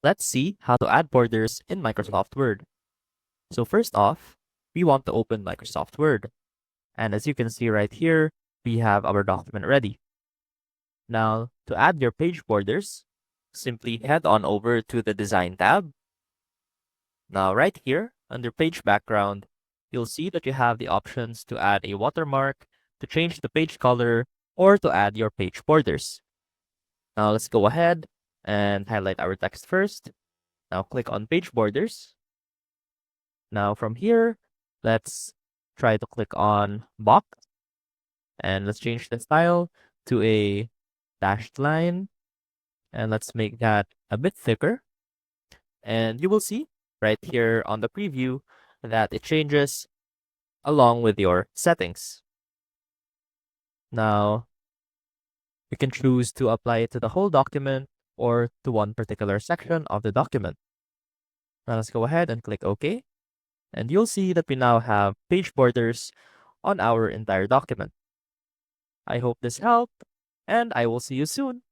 Let's see how to add borders in Microsoft Word. So first off, we want to open Microsoft Word. And as you can see right here, we have our document ready. Now, to add your page borders, simply head on over to the Design tab. Now, right here, under Page Background, you'll see that you have the options to add a watermark, to change the page color, or to add your page borders. Now, let's go ahead and highlight our text first. Now, click on Page Borders. Now, from here, let's try to click on Box, and let's change the style to a dashed line, and let's make that a bit thicker. And you will see right here on the preview that it changes along with your settings. Now, you can choose to apply it to the whole document or to one particular section of the document. Now, let's go ahead and click OK. And you'll see that we now have page borders on our entire document. I hope this helped, and I will see you soon.